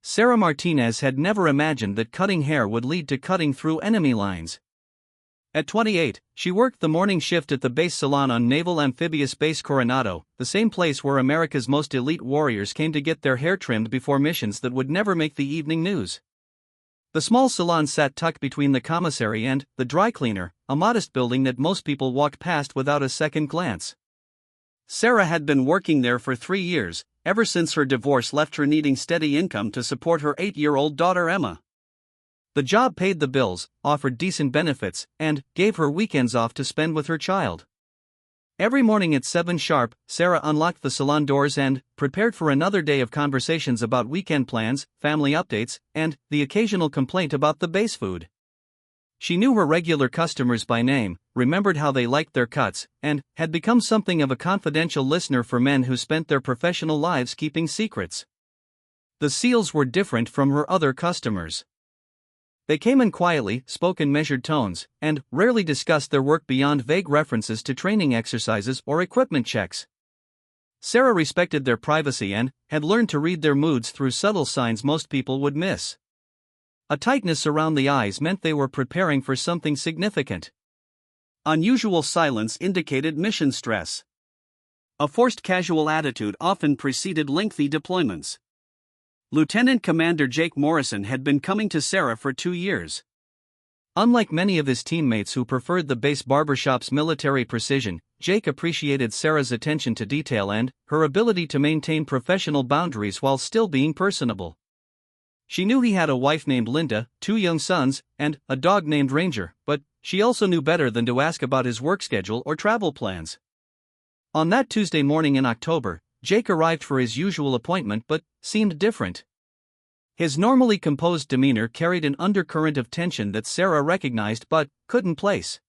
Sarah Martinez had never imagined that cutting hair would lead to cutting through enemy lines. At 28, she worked the morning shift at the base salon on Naval Amphibious Base Coronado, the same place where America's most elite warriors came to get their hair trimmed before missions that would never make the evening news. The small salon sat tucked between the commissary and the dry cleaner, a modest building that most people walked past without a second glance. Sarah had been working there for 3 years, ever since her divorce left her needing steady income to support her 8-year-old daughter Emma. The job paid the bills, offered decent benefits, and gave her weekends off to spend with her child. Every morning at 7 sharp, Sarah unlocked the salon doors and prepared for another day of conversations about weekend plans, family updates, and the occasional complaint about the base food. She knew her regular customers by name, remembered how they liked their cuts, and had become something of a confidential listener for men who spent their professional lives keeping secrets. The SEALs were different from her other customers. They came in quietly, spoke in measured tones, and rarely discussed their work beyond vague references to training exercises or equipment checks. Sarah respected their privacy and had learned to read their moods through subtle signs most people would miss. A tightness around the eyes meant they were preparing for something significant. Unusual silence indicated mission stress. A forced casual attitude often preceded lengthy deployments. Lieutenant Commander Jake Morrison had been coming to Sarah for 2 years. Unlike many of his teammates who preferred the base barbershop's military precision, Jake appreciated Sarah's attention to detail and her ability to maintain professional boundaries while still being personable. She knew he had a wife named Linda, 2 young sons, and a dog named Ranger, but she also knew better than to ask about his work schedule or travel plans. On that Tuesday morning in October, Jake arrived for his usual appointment but seemed different. His normally composed demeanor carried an undercurrent of tension that Sarah recognized but couldn't place.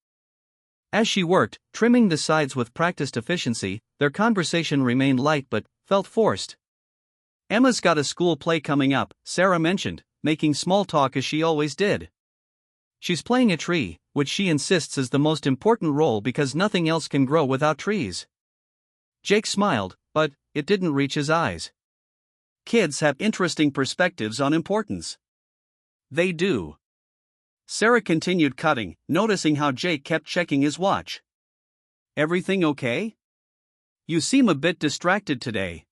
As she worked, trimming the sides with practiced efficiency, their conversation remained light but felt forced. "Emma's got a school play coming up," Sarah mentioned, making small talk as she always did. "She's playing a tree, which she insists is the most important role because nothing else can grow without trees." Jake smiled, but it didn't reach his eyes. Kids have interesting perspectives on importance. They do. Sarah continued cutting, noticing how Jake kept checking his watch. "Everything okay? You seem a bit distracted today."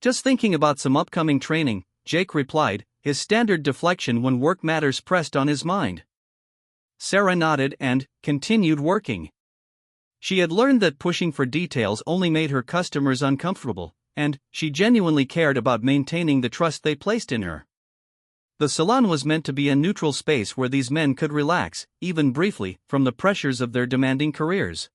"Just thinking about some upcoming training," Jake replied, his standard deflection when work matters pressed on his mind. Sarah nodded and continued working. She had learned that pushing for details only made her customers uncomfortable, and she genuinely cared about maintaining the trust they placed in her. The salon was meant to be a neutral space where these men could relax, even briefly, from the pressures of their demanding careers.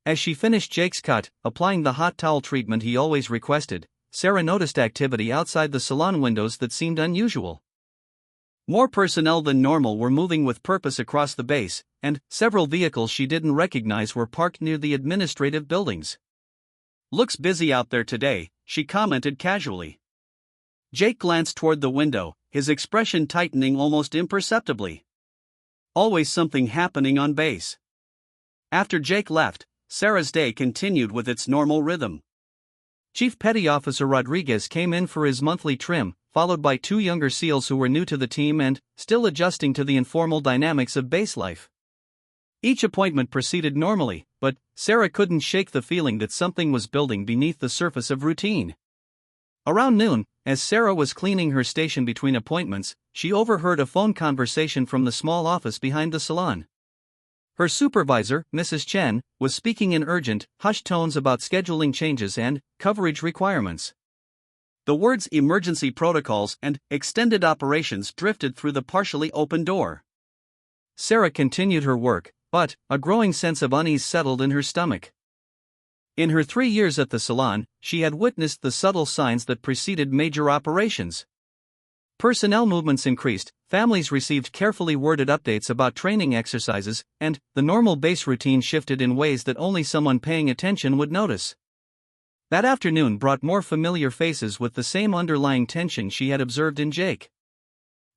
As she finished Jake's cut, applying the hot towel treatment he always requested, Sarah noticed activity outside the salon windows that seemed unusual. More personnel than normal were moving with purpose across the base, and several vehicles she didn't recognize were parked near the administrative buildings. "Looks busy out there today," she commented casually. Jake glanced toward the window, his expression tightening almost imperceptibly. Always something happening on base. After Jake left, Sarah's day continued with its normal rhythm. Chief Petty Officer Rodriguez came in for his monthly trim, followed by 2 younger SEALs who were new to the team and still adjusting to the informal dynamics of base life. Each appointment proceeded normally, but Sarah couldn't shake the feeling that something was building beneath the surface of routine. Around noon, as Sarah was cleaning her station between appointments, she overheard a phone conversation from the small office behind the salon. Her supervisor, Mrs. Chen, was speaking in urgent, hushed tones about scheduling changes and coverage requirements. The words emergency protocols and extended operations drifted through the partially open door. Sarah continued her work, but a growing sense of unease settled in her stomach. In her 3 years at the salon, she had witnessed the subtle signs that preceded major operations. Personnel movements increased, families received carefully worded updates about training exercises, and the normal base routine shifted in ways that only someone paying attention would notice. That afternoon brought more familiar faces with the same underlying tension she had observed in Jake.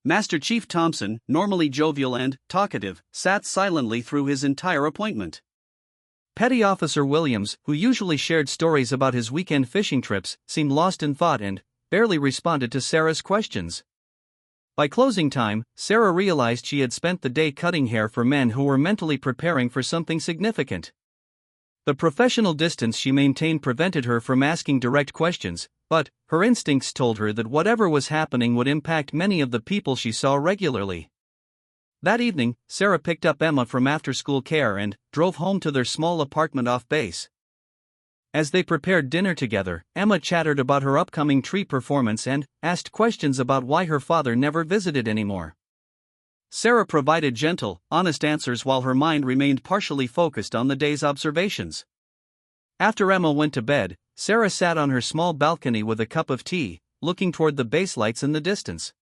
Master Chief Thompson, normally jovial and talkative, sat silently through his entire appointment. Petty Officer Williams, who usually shared stories about his weekend fishing trips, seemed lost in thought and barely responded to Sarah's questions. By closing time, Sarah realized she had spent the day cutting hair for men who were mentally preparing for something significant. The professional distance she maintained prevented her from asking direct questions, but her instincts told her that whatever was happening would impact many of the people she saw regularly. That evening, Sarah picked up Emma from after-school care and drove home to their small apartment off base. As they prepared dinner together, Emma chattered about her upcoming tree performance and asked questions about why her father never visited anymore. Sarah provided gentle, honest answers while her mind remained partially focused on the day's observations. After Emma went to bed, Sarah sat on her small balcony with a cup of tea, looking toward the base lights in the distance.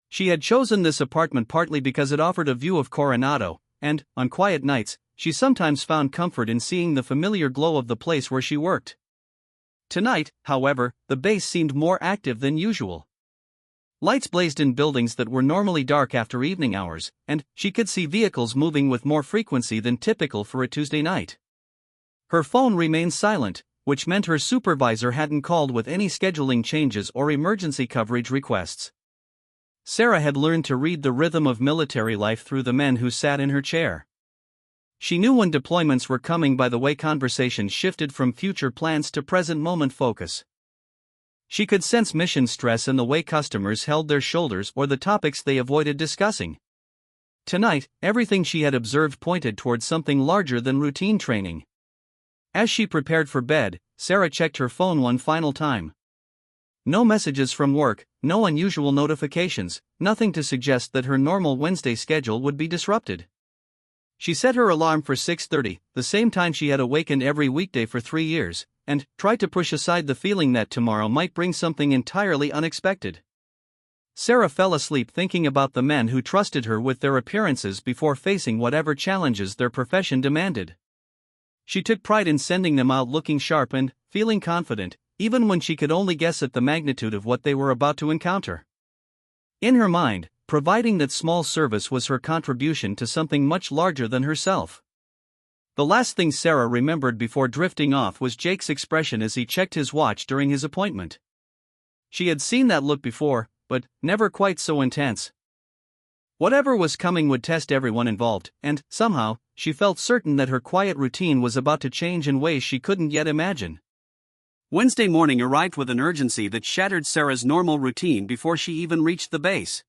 She had chosen this apartment partly because it offered a view of Coronado, and, on quiet nights, she sometimes found comfort in seeing the familiar glow of the place where she worked. Tonight, however, the base seemed more active than usual. Lights blazed in buildings that were normally dark after evening hours, and she could see vehicles moving with more frequency than typical for a Tuesday night. Her phone remained silent, which meant her supervisor hadn't called with any scheduling changes or emergency coverage requests. Sarah had learned to read the rhythm of military life through the men who sat in her chair. She knew when deployments were coming by the way conversations shifted from future plans to present moment focus. She could sense mission stress in the way customers held their shoulders or the topics they avoided discussing. Tonight, everything she had observed pointed towards something larger than routine training. As she prepared for bed, Sarah checked her phone one final time. No messages from work, no unusual notifications, nothing to suggest that her normal Wednesday schedule would be disrupted. She set her alarm for 6:30, the same time she had awakened every weekday for 3 years, and tried to push aside the feeling that tomorrow might bring something entirely unexpected. Sarah fell asleep thinking about the men who trusted her with their appearances before facing whatever challenges their profession demanded. She took pride in sending them out looking sharp and feeling confident, even when she could only guess at the magnitude of what they were about to encounter. In her mind, providing that small service was her contribution to something much larger than herself. The last thing Sarah remembered before drifting off was Jake's expression as he checked his watch during his appointment. She had seen that look before, but never quite so intense. Whatever was coming would test everyone involved, and, somehow, she felt certain that her quiet routine was about to change in ways she couldn't yet imagine. Wednesday morning arrived with an urgency that shattered Sarah's normal routine before she even reached the base.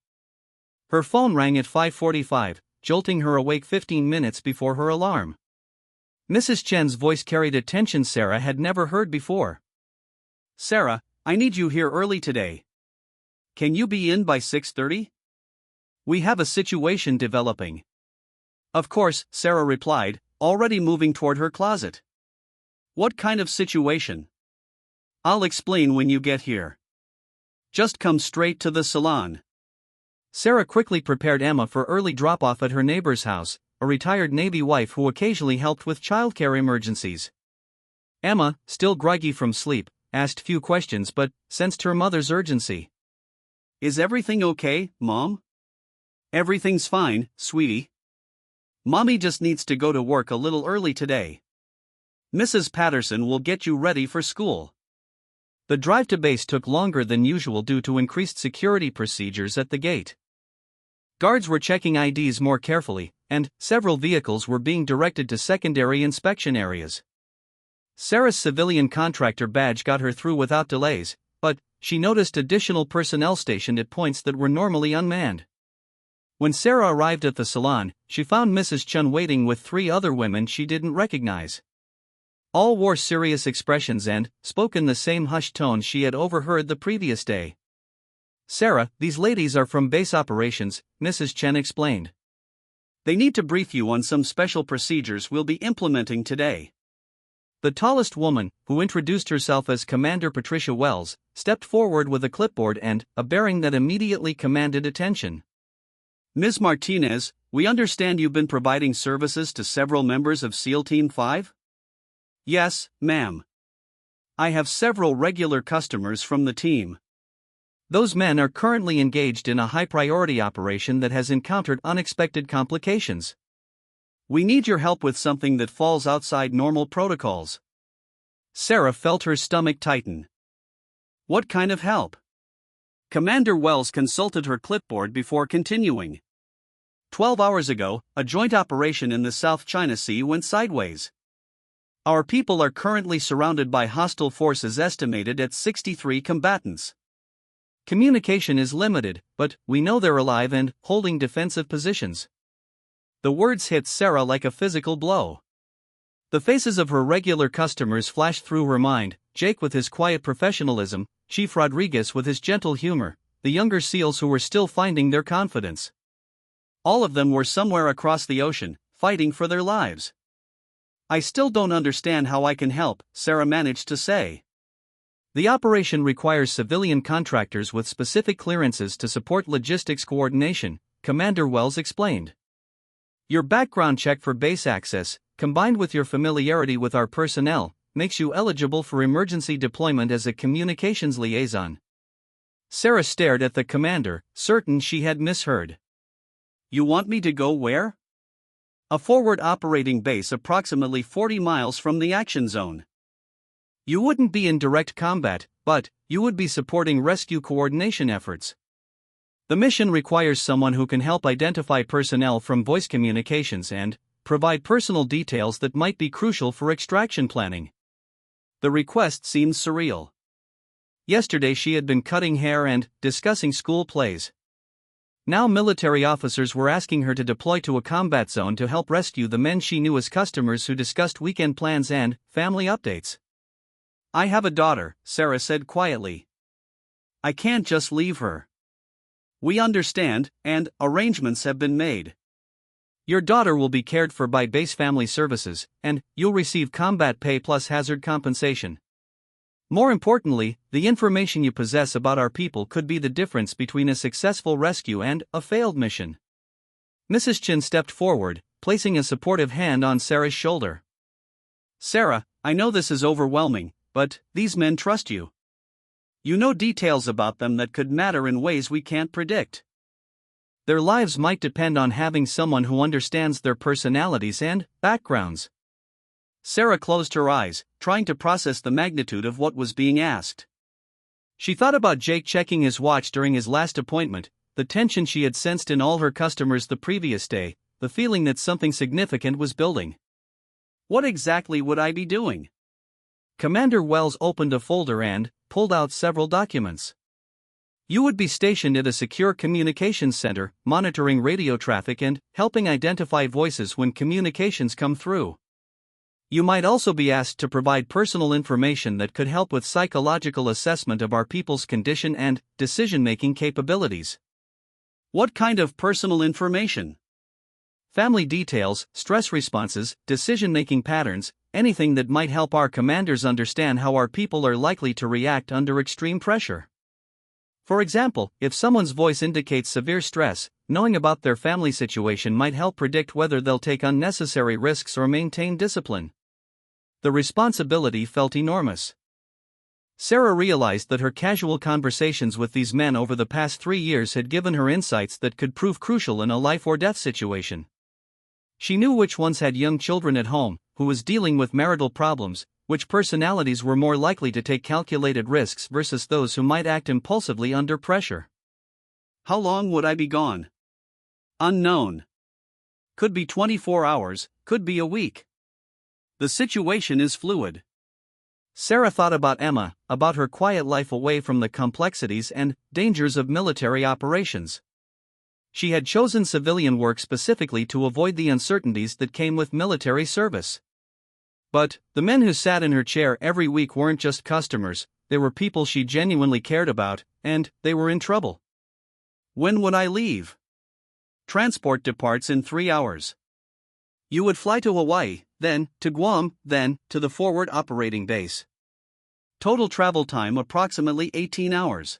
Her phone rang at 5:45, jolting her awake 15 minutes before her alarm. Mrs. Chen's voice carried a tension Sarah had never heard before. "Sarah, I need you here early today. Can you be in by 6:30? We have a situation developing." "Of course," Sarah replied, already moving toward her closet. "What kind of situation?" "I'll explain when you get here. Just come straight to the salon." Sarah quickly prepared Emma for early drop-off at her neighbor's house, a retired Navy wife who occasionally helped with childcare emergencies. Emma, still groggy from sleep, asked few questions but sensed her mother's urgency. "Is everything okay, Mom?" "Everything's fine, sweetie. Mommy just needs to go to work a little early today. Mrs. Patterson will get you ready for school." The drive to base took longer than usual due to increased security procedures at the gate. Guards were checking IDs more carefully, and several vehicles were being directed to secondary inspection areas. Sarah's civilian contractor badge got her through without delays, but she noticed additional personnel stationed at points that were normally unmanned. When Sarah arrived at the salon, she found Mrs. Chun waiting with 3 other women she didn't recognize. All wore serious expressions and spoke in the same hushed tone she had overheard the previous day. "Sarah, these ladies are from base operations," Mrs. Chen explained. "They need to brief you on some special procedures we'll be implementing today." The tallest woman, who introduced herself as Commander Patricia Wells, stepped forward with a clipboard and a bearing that immediately commanded attention. "Ms. Martinez, we understand you've been providing services to several members of SEAL Team 5? "Yes, ma'am. I have several regular customers from the team. Those men are currently engaged in a high-priority operation that has encountered unexpected complications. We need your help with something that falls outside normal protocols." Sarah felt her stomach tighten. What kind of help? Commander Wells consulted her clipboard before continuing. 12 hours ago, a joint operation in the South China Sea went sideways. Our people are currently surrounded by hostile forces estimated at 63 combatants. Communication is limited, but we know they're alive and holding defensive positions. The words hit Sarah like a physical blow. The faces of her regular customers flashed through her mind, Jake with his quiet professionalism, Chief Rodriguez with his gentle humor, the younger SEALs who were still finding their confidence. All of them were somewhere across the ocean, fighting for their lives. I still don't understand how I can help, Sarah managed to say. The operation requires civilian contractors with specific clearances to support logistics coordination, Commander Wells explained. Your background check for base access, combined with your familiarity with our personnel, makes you eligible for emergency deployment as a communications liaison. Sarah stared at the commander, certain she had misheard. You want me to go where? A forward operating base approximately 40 miles from the action zone. You wouldn't be in direct combat, but you would be supporting rescue coordination efforts. The mission requires someone who can help identify personnel from voice communications and provide personal details that might be crucial for extraction planning. The request seemed surreal. Yesterday she had been cutting hair and discussing school plays. Now military officers were asking her to deploy to a combat zone to help rescue the men she knew as customers who discussed weekend plans and family updates. I have a daughter, Sarah said quietly. I can't just leave her. We understand, and arrangements have been made. Your daughter will be cared for by base family services, and you'll receive combat pay plus hazard compensation. More importantly, the information you possess about our people could be the difference between a successful rescue and a failed mission. Mrs. Chin stepped forward, placing a supportive hand on Sarah's shoulder. Sarah, I know this is overwhelming, but these men trust you. You know details about them that could matter in ways we can't predict. Their lives might depend on having someone who understands their personalities and backgrounds. Sarah closed her eyes, trying to process the magnitude of what was being asked. She thought about Jake checking his watch during his last appointment, the tension she had sensed in all her customers the previous day, the feeling that something significant was building. What exactly would I be doing? Commander Wells opened a folder and pulled out several documents. You would be stationed at a secure communications center, monitoring radio traffic and helping identify voices when communications come through. You might also be asked to provide personal information that could help with psychological assessment of our people's condition and decision-making capabilities. What kind of personal information? Family details, stress responses, decision-making patterns, anything that might help our commanders understand how our people are likely to react under extreme pressure. For example, if someone's voice indicates severe stress, knowing about their family situation might help predict whether they'll take unnecessary risks or maintain discipline. The responsibility felt enormous. Sarah realized that her casual conversations with these men over the past 3 years had given her insights that could prove crucial in a life-or-death situation. She knew which ones had young children at home, who was dealing with marital problems, which personalities were more likely to take calculated risks versus those who might act impulsively under pressure. How long would I be gone? Unknown. Could be 24 hours, could be a week. The situation is fluid. Sarah thought about Emma, about her quiet life away from the complexities and dangers of military operations. She had chosen civilian work specifically to avoid the uncertainties that came with military service. But the men who sat in her chair every week weren't just customers, they were people she genuinely cared about, and they were in trouble. When would I leave? Transport departs in 3 hours. You would fly to Hawaii, then to Guam, then to the forward operating base. Total travel time approximately 18 hours.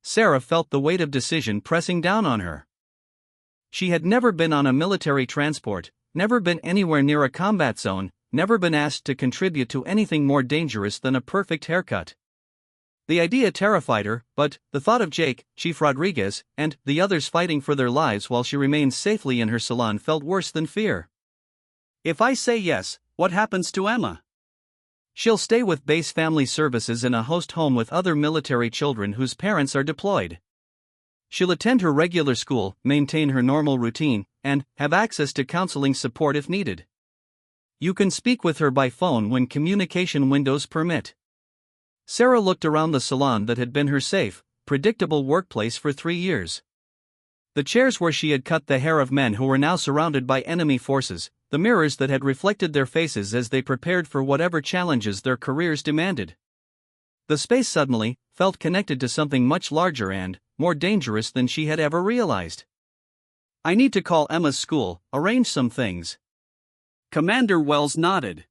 Sarah felt the weight of decision pressing down on her. She had never been on a military transport, never been anywhere near a combat zone, never been asked to contribute to anything more dangerous than a perfect haircut. The idea terrified her, but the thought of Jake, Chief Rodriguez, and the others fighting for their lives while she remained safely in her salon felt worse than fear. If I say yes, what happens to Emma? She'll stay with base family services in a host home with other military children whose parents are deployed. She'll attend her regular school, maintain her normal routine, and have access to counseling support if needed. You can speak with her by phone when communication windows permit. Sarah looked around the salon that had been her safe, predictable workplace for 3 years. The chairs where she had cut the hair of men who were now surrounded by enemy forces, the mirrors that had reflected their faces as they prepared for whatever challenges their careers demanded. The space suddenly felt connected to something much larger and more dangerous than she had ever realized. I need to call Emma's school, arrange some things. Commander Wells nodded.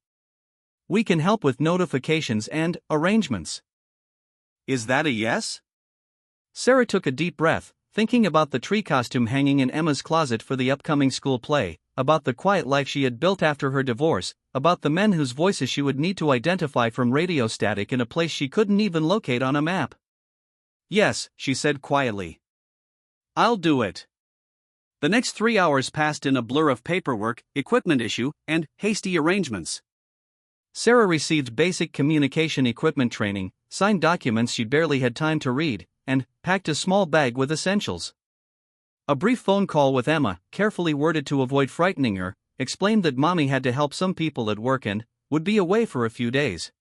We can help with notifications and arrangements. Is that a yes? Sarah took a deep breath, thinking about the tree costume hanging in Emma's closet for the upcoming school play, about the quiet life she had built after her divorce, about the men whose voices she would need to identify from radio static in a place she couldn't even locate on a map. Yes, she said quietly. I'll do it. The next 3 hours passed in a blur of paperwork, equipment issue, and hasty arrangements. Sarah received basic communication equipment training, signed documents she barely had time to read, and packed a small bag with essentials. A brief phone call with Emma, carefully worded to avoid frightening her, explained that mommy had to help some people at work and would be away for a few days.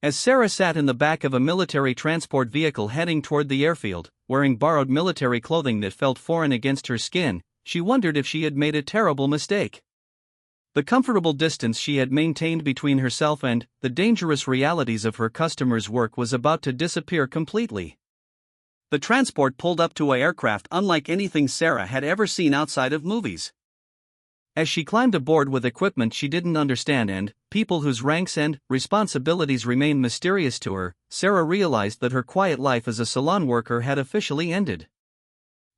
As Sarah sat in the back of a military transport vehicle heading toward the airfield, wearing borrowed military clothing that felt foreign against her skin, she wondered if she had made a terrible mistake. The comfortable distance she had maintained between herself and the dangerous realities of her customers' work was about to disappear completely. The transport pulled up to an aircraft unlike anything Sarah had ever seen outside of movies. As she climbed aboard with equipment she didn't understand and people whose ranks and responsibilities remained mysterious to her, Sarah realized that her quiet life as a salon worker had officially ended.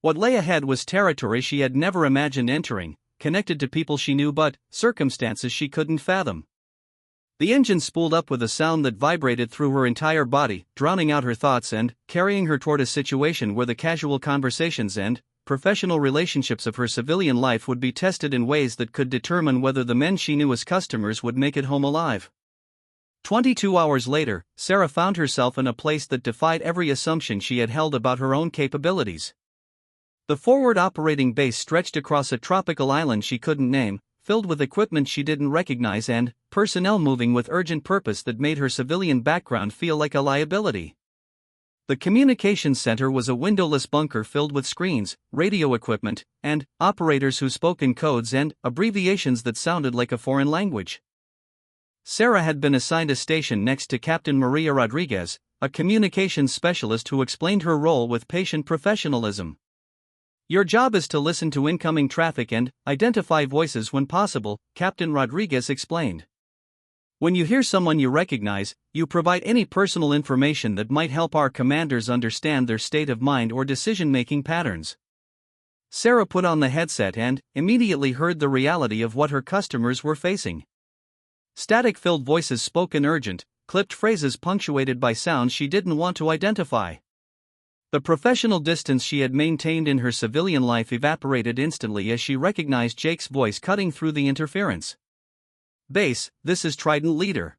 What lay ahead was territory she had never imagined entering, connected to people she knew but circumstances she couldn't fathom. The engine spooled up with a sound that vibrated through her entire body, drowning out her thoughts and carrying her toward a situation where the casual conversations and professional relationships of her civilian life would be tested in ways that could determine whether the men she knew as customers would make it home alive. 22 hours later, Sarah found herself in a place that defied every assumption she had held about her own capabilities. The forward operating base stretched across a tropical island she couldn't name, filled with equipment she didn't recognize and personnel moving with urgent purpose that made her civilian background feel like a liability. The communications center was a windowless bunker filled with screens, radio equipment, and operators who spoke in codes and abbreviations that sounded like a foreign language. Sarah had been assigned a station next to Captain Maria Rodriguez, a communications specialist who explained her role with patient professionalism. Your job is to listen to incoming traffic and identify voices when possible, Captain Rodriguez explained. When you hear someone you recognize, you provide any personal information that might help our commanders understand their state of mind or decision-making patterns. Sarah put on the headset and immediately heard the reality of what her customers were facing. Static-filled voices spoke in urgent, clipped phrases punctuated by sounds she didn't want to identify. The professional distance she had maintained in her civilian life evaporated instantly as she recognized Jake's voice cutting through the interference. Base, this is Trident Leader.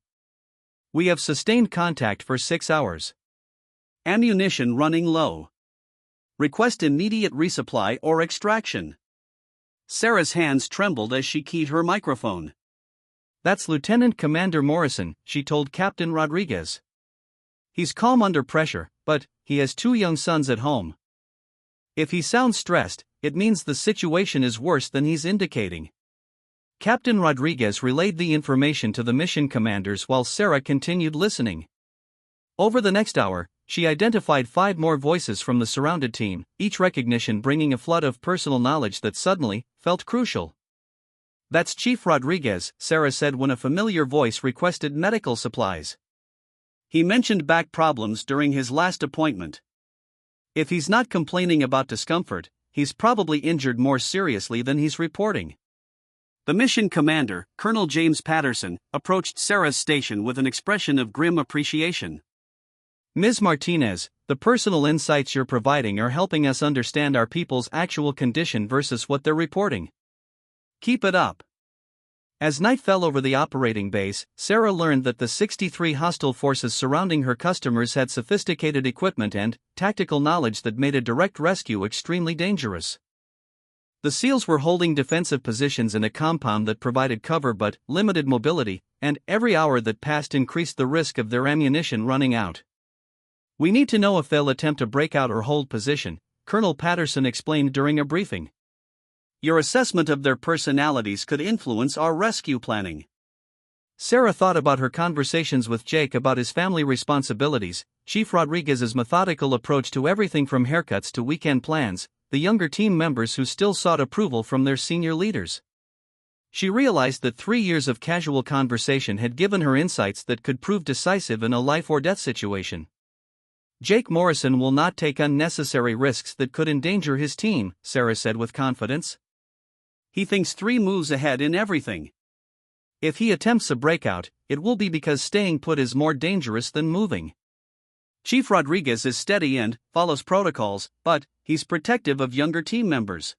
We have sustained contact for 6 hours. Ammunition running low. Request immediate resupply or extraction. Sarah's hands trembled as she keyed her microphone. That's Lieutenant Commander Morrison, she told Captain Rodriguez. He's calm under pressure, but he has 2 young sons at home. If he sounds stressed, it means the situation is worse than he's indicating. Captain Rodriguez relayed the information to the mission commanders while Sarah continued listening. Over the next hour, she identified 5 more voices from the surrounded team, each recognition bringing a flood of personal knowledge that suddenly felt crucial. That's Chief Rodriguez, Sarah said when a familiar voice requested medical supplies. He mentioned back problems during his last appointment. If he's not complaining about discomfort, he's probably injured more seriously than he's reporting. The mission commander, Colonel James Patterson, approached Sarah's station with an expression of grim appreciation. Ms. Martinez, the personal insights you're providing are helping us understand our people's actual condition versus what they're reporting. Keep it up. As night fell over the operating base, Sarah learned that the 63 hostile forces surrounding her customers had sophisticated equipment and tactical knowledge that made a direct rescue extremely dangerous. The SEALs were holding defensive positions in a compound that provided cover but limited mobility, and every hour that passed increased the risk of their ammunition running out. "We need to know if they'll attempt to break out or hold position," Colonel Patterson explained during a briefing. "Your assessment of their personalities could influence our rescue planning." Sarah thought about her conversations with Jake about his family responsibilities, Chief Rodriguez's methodical approach to everything from haircuts to weekend plans, the younger team members who still sought approval from their senior leaders. She realized that 3 years of casual conversation had given her insights that could prove decisive in a life-or-death situation. "Jake Morrison will not take unnecessary risks that could endanger his team," Sarah said with confidence. "He thinks 3 moves ahead in everything. If he attempts a breakout, it will be because staying put is more dangerous than moving. Chief Rodriguez is steady and follows protocols, but he's protective of younger team members.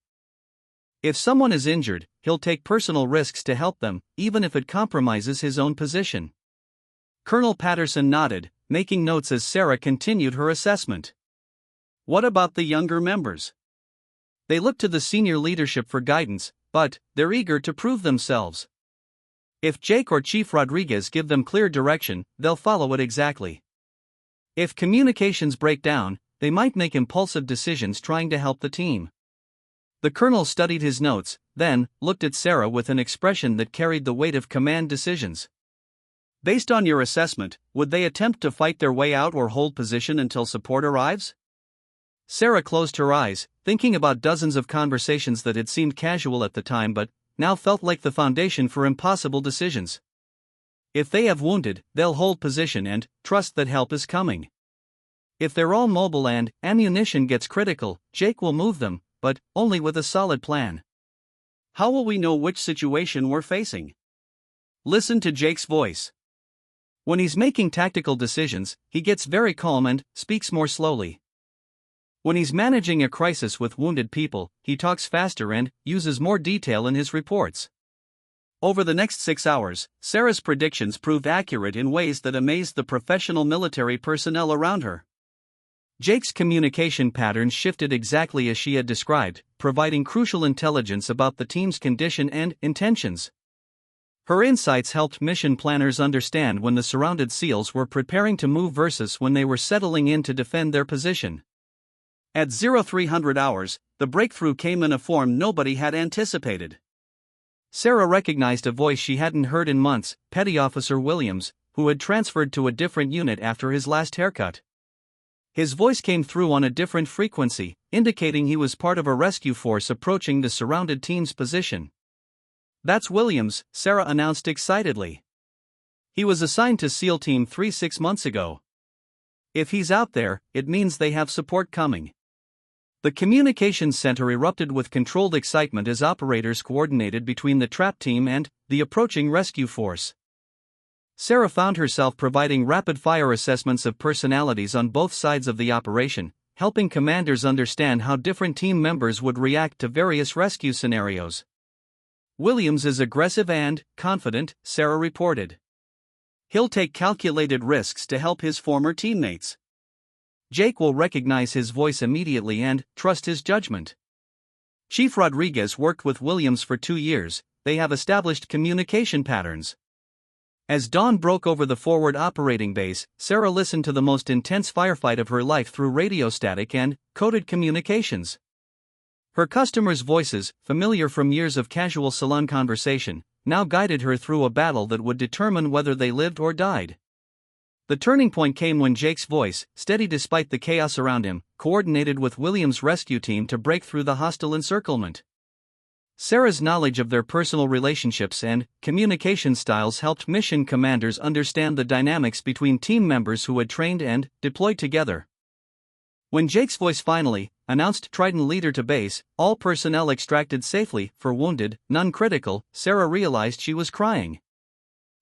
If someone is injured, he'll take personal risks to help them, even if it compromises his own position." Colonel Patterson nodded, making notes as Sarah continued her assessment. "What about the younger members?" "They look to the senior leadership for guidance, but they're eager to prove themselves. If Jake or Chief Rodriguez give them clear direction, they'll follow it exactly. If communications break down, they might make impulsive decisions trying to help the team." The colonel studied his notes, then looked at Sarah with an expression that carried the weight of command decisions. "Based on your assessment, would they attempt to fight their way out or hold position until support arrives?" Sarah closed her eyes, thinking about dozens of conversations that had seemed casual at the time but now felt like the foundation for impossible decisions. If they have wounded, they'll hold position and trust that help is coming. If they're all mobile and ammunition gets critical, Jake will move them, but only with a solid plan. "How will we know which situation we're facing?" Listen to Jake's voice. When he's making tactical decisions, he gets very calm and speaks more slowly. When he's managing a crisis with wounded people, he talks faster and uses more detail in his reports. Over the next 6 hours, Sarah's predictions proved accurate in ways that amazed the professional military personnel around her. Jake's communication patterns shifted exactly as she had described, providing crucial intelligence about the team's condition and intentions. Her insights helped mission planners understand when the surrounded SEALs were preparing to move versus when they were settling in to defend their position. At 0300 hours, the breakthrough came in a form nobody had anticipated. Sarah recognized a voice she hadn't heard in months, Petty Officer Williams, who had transferred to a different unit after his last haircut. His voice came through on a different frequency, indicating he was part of a rescue force approaching the surrounded team's position. "That's Williams," Sarah announced excitedly. "He was assigned to SEAL Team 3 6 months ago. If he's out there, it means they have support coming." The communications center erupted with controlled excitement as operators coordinated between the trap team and the approaching rescue force. Sarah found herself providing rapid-fire assessments of personalities on both sides of the operation, helping commanders understand how different team members would react to various rescue scenarios. "Williams is aggressive and confident," Sarah reported. "He'll take calculated risks to help his former teammates. Jake will recognize his voice immediately and trust his judgment. Chief Rodriguez worked with Williams for 2 years, they have established communication patterns." As dawn broke over the forward operating base, Sarah listened to the most intense firefight of her life through radio static and coded communications. Her customers' voices, familiar from years of casual salon conversation, now guided her through a battle that would determine whether they lived or died. The turning point came when Jake's voice, steady despite the chaos around him, coordinated with Williams' rescue team to break through the hostile encirclement. Sarah's knowledge of their personal relationships and communication styles helped mission commanders understand the dynamics between team members who had trained and deployed together. When Jake's voice finally announced Trident leader to base, all personnel extracted safely, for wounded, none critical, Sarah realized she was crying.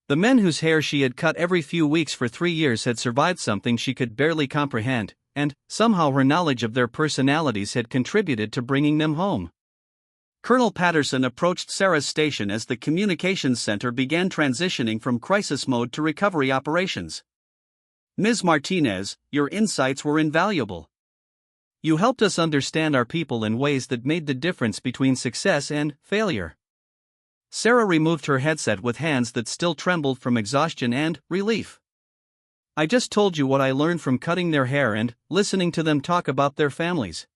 The men whose hair she had cut every few weeks for 3 years had survived something she could barely comprehend, and somehow her knowledge of their personalities had contributed to bringing them home. Colonel Patterson approached Sarah's station as the communications center began transitioning from crisis mode to recovery operations. "Ms. Martinez, your insights were invaluable. You helped us understand our people in ways that made the difference between success and failure." Sarah removed her headset with hands that still trembled from exhaustion and relief. "I just told you what I learned from cutting their hair and listening to them talk about their families.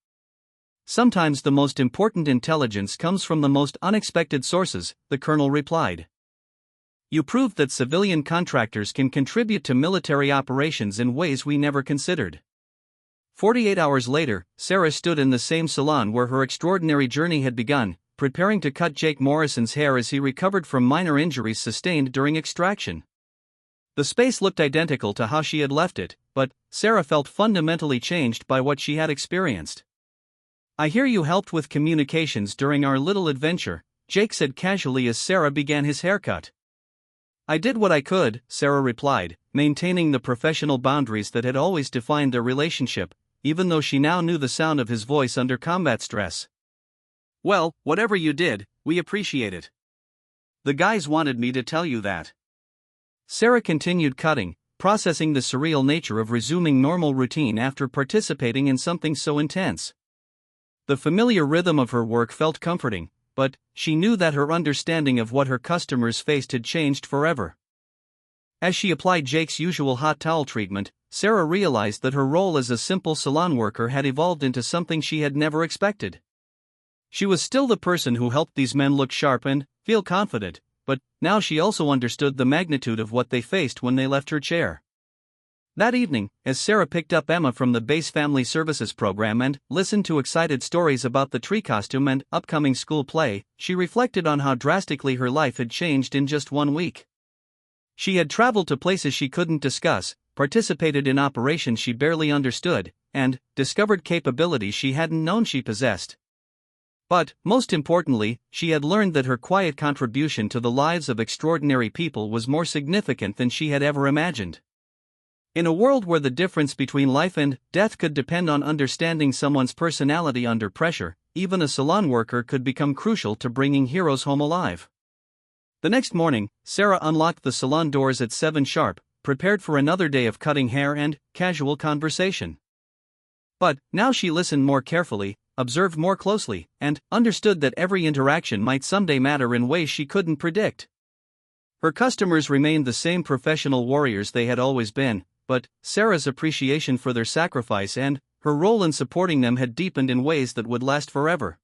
Sometimes the most important intelligence comes from the most unexpected sources," the colonel replied. "You proved that civilian contractors can contribute to military operations in ways we never considered." 48 hours later, Sarah stood in the same salon where her extraordinary journey had begun, preparing to cut Jake Morrison's hair as he recovered from minor injuries sustained during extraction. The space looked identical to how she had left it, but Sarah felt fundamentally changed by what she had experienced. "I hear you helped with communications during our little adventure," Jake said casually as Sarah began his haircut. "I did what I could," Sarah replied, maintaining the professional boundaries that had always defined their relationship, even though she now knew the sound of his voice under combat stress. "Well, whatever you did, we appreciate it. The guys wanted me to tell you that." Sarah continued cutting, processing the surreal nature of resuming normal routine after participating in something so intense. The familiar rhythm of her work felt comforting, but she knew that her understanding of what her customers faced had changed forever. As she applied Jake's usual hot towel treatment, Sarah realized that her role as a simple salon worker had evolved into something she had never expected. She was still the person who helped these men look sharp and feel confident, but now she also understood the magnitude of what they faced when they left her chair. That evening, as Sarah picked up Emma from the base family services program and listened to excited stories about the tree costume and upcoming school play, she reflected on how drastically her life had changed in just 1 week. She had traveled to places she couldn't discuss, participated in operations she barely understood, and discovered capabilities she hadn't known she possessed. But, most importantly, she had learned that her quiet contribution to the lives of extraordinary people was more significant than she had ever imagined. In a world where the difference between life and death could depend on understanding someone's personality under pressure, even a salon worker could become crucial to bringing heroes home alive. The next morning, Sarah unlocked the salon doors at 7 sharp, prepared for another day of cutting hair and casual conversation. But now she listened more carefully, observed more closely, and understood that every interaction might someday matter in ways she couldn't predict. Her customers remained the same professional warriors they had always been, but Sarah's appreciation for their sacrifice and her role in supporting them had deepened in ways that would last forever.